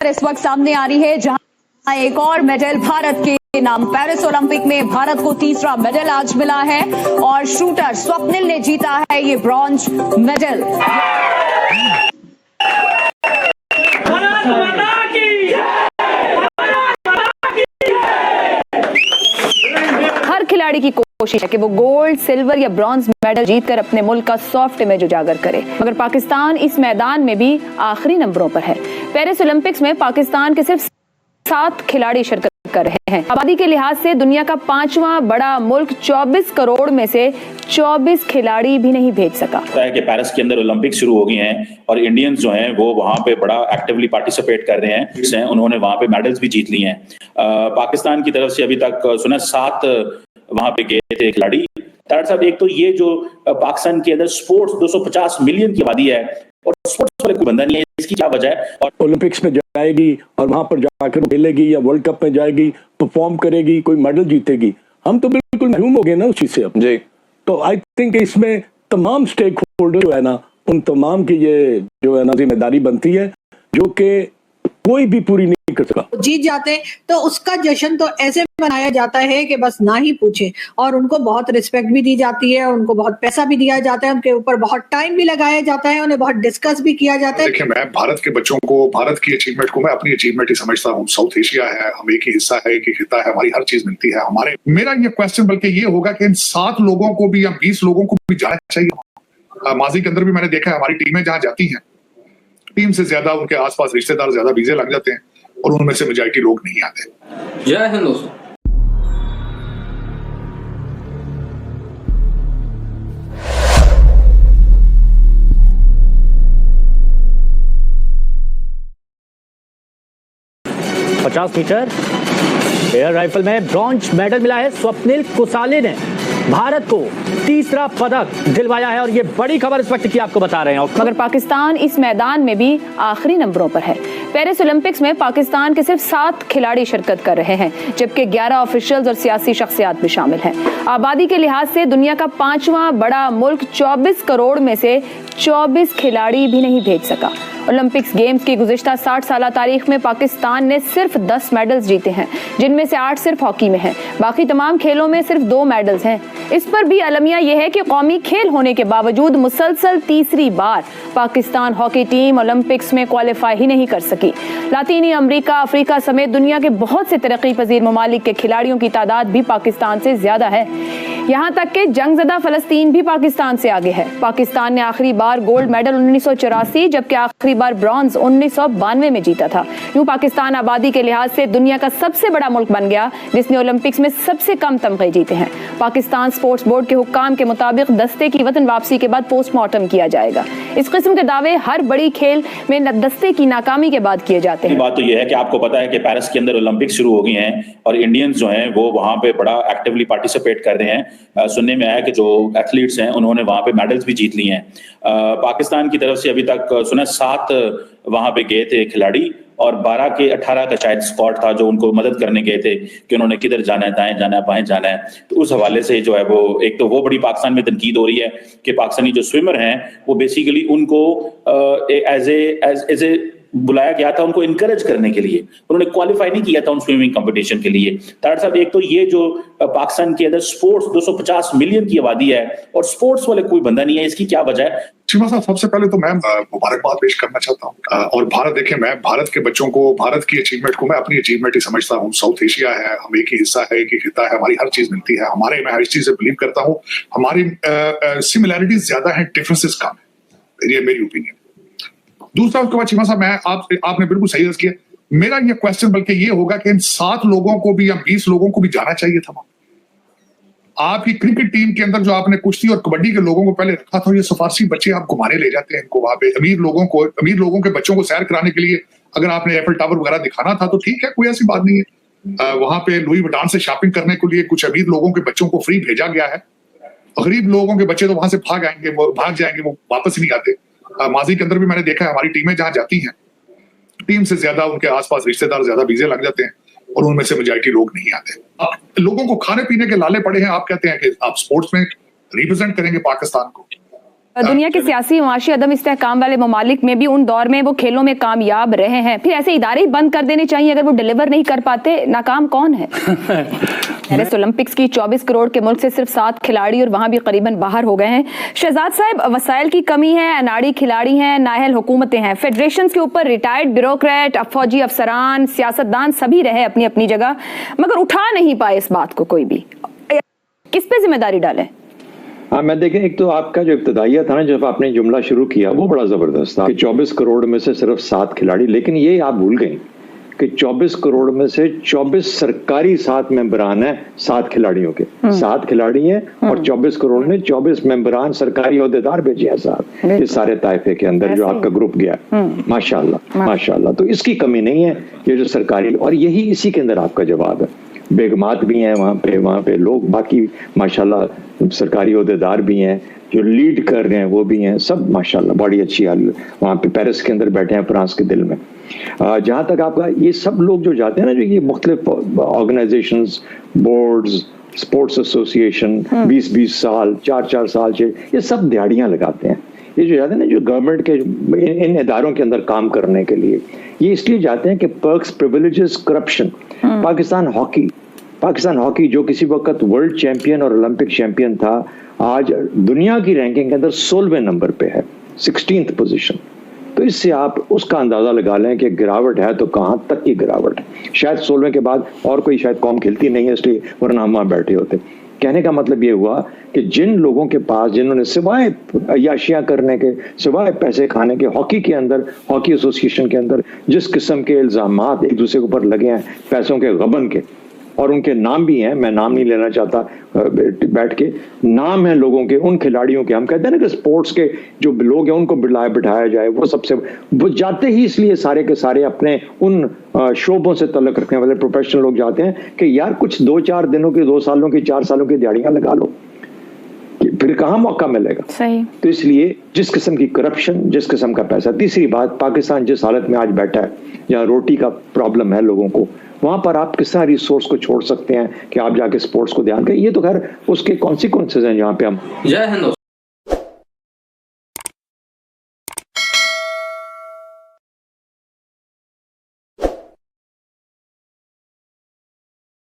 इस वक्त सामने आ रही है, जहां एक और मेडल भारत के नाम। पेरिस ओलंपिक में भारत को तीसरा मेडल आज मिला है और शूटर स्वप्निल ने जीता है ये ब्रॉन्ज मेडल। हर खिलाड़ी की कोशिश है कि वो गोल्ड, सिल्वर या ब्रॉन्ज मेडल जीतकर अपने मुल्क का सॉफ्ट इमेज उजागर करे, मगर पाकिस्तान इस मैदान में भी आखिरी नंबरों पर है। पेरिस ओलंपिक्स में पाकिस्तान के सिर्फ 7 खिलाड़ी शिरकत कर रहे हैं। आबादी के लिहाज से दुनिया का 5वां बड़ा मुल्क 24 करोड़ में से 24 खिलाड़ी भी नहीं भेज सका। है कि पेरिस के अंदर ओलंपिक शुरू हो गए हैं और इंडियंस जो हैं वो वहां पे बड़ा एक्टिवली पार्टिसिपेट कर रहे हैं। उन्होंने वहां पे मेडल्स भी जीत लिए हैं। पाकिस्तान की तरफ से अभी तक सुना 7 वहां पे गए थे खिलाड़ी। साहब, एक तो ये जो पाकिस्तान के अंदर स्पोर्ट्स 250 मिलियन की आबादी है और स्पोर्ट्स वाले कोई बंदा नहीं है, इसकी क्या वजह है? और ओलंपिक्स में जाएगी और वहां पर जाकर खेलेगी या वर्ल्ड कप में जाएगी, परफॉर्म करेगी, कोई मेडल जीतेगी, हम तो बिल्कुल महरूम हो गए ना उस चीज से अब जी। तो आई थिंक इसमें तमाम स्टेक होल्डर जो है ना, उन तमाम की ये जो है ना जिम्मेदारी बनती है, जो कि कोई भी पूरी नहीं कर सका। जीत जाते तो उसका जश्न तो ऐसे मनाया जाता है कि बस ना ही पूछे, और उनको बहुत रिस्पेक्ट भी दी जाती है, उनको बहुत पैसा भी दिया जाता है, उनके ऊपर बहुत टाइम भी लगाया जाता है, उन्हें बहुत डिस्कस भी किया जाता है। देखिए, मैं भारत के बच्चों को, भारत की अचीवमेंट को मैं अपनी अचीवमेंट ही समझता हूँ। साउथ एशिया है, हम एक ही हिस्सा है, एक ही खिता है, हमारी हर चीज मिलती है। हमारे मेरा ये क्वेश्चन बल्कि ये होगा कि इन 7 लोगों को भी या 20 लोगों को भी जाना चाहिए। माजी के अंदर भी मैंने देखा है, हमारी टीमें जहां जाती हैं, टीम से ज्यादा उनके आसपास रिश्तेदार ज्यादा वीजे लग जाते हैं और उनमें से मेजॉरिटी लोग नहीं आते। जय हिंद दोस्तों। पचास मीटर एयर राइफल में ब्रॉन्ज मेडल मिला है। स्वप्निल कुसाले ने भारत को तीसरा पदक दिलवाया है और ये बड़ी खबर इस वक्त की आपको बता रहे हैं। मगर पाकिस्तान इस मैदान में भी आखिरी नंबरों पर है। पेरिस ओलंपिक्स में पाकिस्तान के सिर्फ 7 खिलाड़ी शिरकत कर रहे हैं, जबकि 11 ऑफिशियल्स और सियासी शख्सियात भी शामिल हैं। आबादी के लिहाज से दुनिया का 5वां बड़ा मुल्क 24 करोड़ में से 24 खिलाड़ी भी नहीं भेज सका। ओलंपिक्स गेम्स की गुज़िश्ता 60 साल तारीख में पाकिस्तान ने सिर्फ 10 मेडल्स जीते हैं, जिनमें से 8 सिर्फ हॉकी में हैं। बाकी तमाम खेलों में सिर्फ 2 मेडल्स हैं। इस पर भी अलमिया यह है कि कौमी खेल होने के बावजूद मुसलसल तीसरी बार पाकिस्तान हॉकी टीम ओलंपिक्स में क्वालिफाई ही नहीं कर सकी। लातीनी अमेरिका, अफ्रीका समेत दुनिया के बहुत से तरक्की पजीर ममालिक के खिलाड़ियों की तादाद भी पाकिस्तान से ज्यादा है। यहाँ तक कि जंगज़दा फलस्तीन भी पाकिस्तान से आगे है। पाकिस्तान ने आखिरी बार गोल्ड मेडल 1984 जबकि आखिरी बार ब्रॉन्ज 1992 में जीता था। यूं पाकिस्तान आबादी के लिहाज से दुनिया का सबसे बड़ा मुल्क बन गया, जिसने ओलंपिक्स में सबसे कम तमगे जीते हैं। पाकिस्तान स्पोर्ट्स बोर्ड के हुक्काम के मुताबिक दस्ते की वतन वापसी के बाद पोस्टमार्टम किया जाएगा। इस किस्म के दावे हर बड़ी खेल में दस्ते की नाकामी के बाद किए जाते हैं। बात तो यह है कि आपको पता है कि पेरिस के अंदर ओलंपिक शुरू हो गए हैं और इंडियंस जो हैं वो वहां पे बड़ा एक्टिवली पार्टिसिपेट कर रहे हैं। सुनने में आया कि जो एथलीट्स हैं उन्होंने वहां पे मेडल्स भी जीत लिए हैं। पाकिस्तान की तरफ से अभी तक सुना 7 वहां पे गए थे खिलाड़ी और 12 के 18 का शायद स्क्वाड था जो उनको मदद करने गए थे कि उन्होंने किधर जाना है, दाएं जाना है, बाएं जाना है। तो उस हवाले से जो है वो एक तो वो बड़ी पाकिस्तान में तनकीद हो रही है कि पाकिस्तानी जो स्विमर हैं वो बेसिकली उनको एज ए बुलाया गया था उनको इनकरेज करने के लिए, उन्होंने क्वालिफाई नहीं किया था उन स्विमिंग कंपटीशन के लिए। साहब, एक तो ये जो पाकिस्तान के अंदर स्पोर्ट्स 250 मिलियन की आबादी है और स्पोर्ट्स वाले कोई बंदा नहीं है, इसकी क्या वजह है? चीमा साहब, सबसे पहले तो मैं मुबारकबाद पेश करना चाहता हूँ। और भारत, देखिए, मैं भारत के बच्चों को, भारत की अचीवमेंट को मैं अपनी अचीवमेंट ही समझता हूँ। साउथ एशिया है, हम एक ही हिस्सा है, एक ही खिता है, हमारी हर चीज मिलती है। मैं इस चीज से बिलीव करता हूँ, हमारी सिमिलैरिटीज ज्यादा है, डिफरेंसेस कम है। ये मेरी ओपिनियन। दूसरा, उसके बाद चीमा साहब, आपने बिल्कुल सही अर्ज किया। मेरा ये क्वेश्चन बल्कि ये होगा कि इन 7 लोगों को भी या 20 लोगों को भी जाना चाहिए था। आपकी क्रिकेट टीम के अंदर जो आपने कुश्ती और कबड्डी के लोगों को पहले रखा था, ये सिफारसी बच्चे आप घुमाने ले जाते हैं इनको वहां पे। अमीर लोगों के बच्चों को सैर कराने के लिए अगर आपने एफिल टावर वगैरह दिखाना था तो ठीक है, कोई ऐसी बात नहीं है। वहां पे लुई विटान से शॉपिंग करने के लिए कुछ अमीर लोगों के बच्चों को फ्री भेजा गया है। गरीब लोगों के बच्चे तो वहां से भाग जाएंगे, वो वापस नहीं आते। माजी के अंदर भी मैंने देखा है, हमारी टीमें जहां जाती हैं, टीम से ज्यादा उनके आसपास रिश्तेदार ज्यादा वीजे लग जाते हैं और उनमें से मेजॉरिटी लोग नहीं आते। लोगों को खाने पीने के लाले पड़े हैं। आप कहते हैं कि आप स्पोर्ट्स में रिप्रेजेंट करेंगे पाकिस्तान को, दुनिया के सियासी माशी अदम इस्तेहकाम वाले ममालिक में भी उन दौर में वो खेलों में कामयाब रहे हैं, फिर ऐसे इदारे ही बंद कर देने चाहिए अगर वो डिलीवर नहीं कर पाते। नाकाम कौन है? पेरिस ओलंपिक्स की 24 करोड़ के मुल्क से सिर्फ 7 खिलाड़ी और वहां भी करीबन बाहर हो गए हैं। शहजाद साहब, वसाइल की कमी है, अनाड़ी खिलाड़ी हैं, नाअहल हुकूमतें हैं, फेडरेशन के ऊपर रिटायर्ड ब्यूरोक्रेट, फौजी अफसरान, सियासतदान सभी रहे अपनी अपनी जगह, मगर उठा नहीं पाए इस बात को कोई भी। किस पे जिम्मेदारी डालें? हाँ, मैं देखें, एक तो आपका जो इब्तदाइया था ना, जब आपने जुमला शुरू किया वो बड़ा जबरदस्त था कि 24 करोड़ में से सिर्फ 7 खिलाड़ी, लेकिन ये आप भूल गए कि 24 करोड़ में से 24 सरकारी 7 मेंबरान हैं 7 खिलाड़ियों के। 7 खिलाड़ी हैं और 24 करोड़ में 24 मेंबरान सरकारी ओहदेदार भेजे हैं साथ इस सारे ताइफे के अंदर जो आपका ग्रुप गया। माशाल्लाह माशाल्लाह। तो इसकी कमी नहीं है, ये जो सरकारी, और यही इसी के अंदर आपका जवाब है। बेगमात भी हैं वहाँ पे लोग, बाकी माशाल्लाह सरकारी ओहदेदार भी हैं जो लीड कर रहे हैं, वो भी हैं, सब माशाल्लाह बड़ी अच्छी हाल वहाँ पे पेरिस के अंदर बैठे हैं, फ्रांस के दिल में। जहाँ तक आपका ये सब लोग जो जाते हैं ना, जो ये मुख्तलिफ ऑर्गेनाइजेशंस, बोर्ड्स, स्पोर्ट्स एसोसिएशन, 20-20 साल 4-4 साल से ये सब दिहाड़ियाँ लगाते हैं। ये जो जाते हैं ना, जो गवर्नमेंट के इन इदारों के अंदर काम करने के लिए, ये इसलिए जाते हैं कि perks, privileges, corruption. Pakistan hockey जो किसी वक्त वर्ल्ड चैंपियन और ओलंपिक चैंपियन था, आज दुनिया की रैंकिंग के अंदर 16वें नंबर पे है, 16th पोजीशन। तो इससे आप उसका अंदाजा लगा लें कि गिरावट है तो कहाँ तक की गिरावट है। शायद 16वें के बाद और कोई शायद कौम खेलती नहीं है, इसलिए वरना हम वहाँ बैठे होते। कहने का मतलब ये हुआ कि जिन लोगों के पास, जिन्होंने सिवाय अय्याशियां करने के, सिवाय पैसे खाने के, हॉकी के अंदर, हॉकी एसोसिएशन के अंदर जिस किस्म के इल्जामात एक दूसरे के ऊपर लगे हैं पैसों के गबन के, और उनके नाम भी हैं, मैं नाम नहीं लेना चाहता बैठ के, नाम है लोगों के, उन खिलाड़ियों के। हम कहते हैं ना कि स्पोर्ट्स के जो लोग हैं उनको बिठाया जाए, वो जाते ही इसलिए सारे के सारे अपने उन शोबों से तल्लुक रखने वाले प्रोफेशनल लोग जाते हैं कि यार कुछ 2-4 दिनों की, 2 सालों की, 4 सालों की दिहाड़ियां लगा लो, फिर कहाँ मौका मिलेगा। सही। तो इसलिए जिस किस्म की करप्शन, जिस किस्म का पैसा। तीसरी बात, पाकिस्तान जिस हालत में आज बैठा है, जहाँ रोटी का प्रॉब्लम है लोगों को, वहां पर आप किस तरह रिसोर्स को छोड़ सकते हैं कि आप जाके स्पोर्ट्स को ध्यान करें। ये तो खैर उसके कॉन्सिक्वेंसेज हैं जहाँ पे हम। जय हिंद।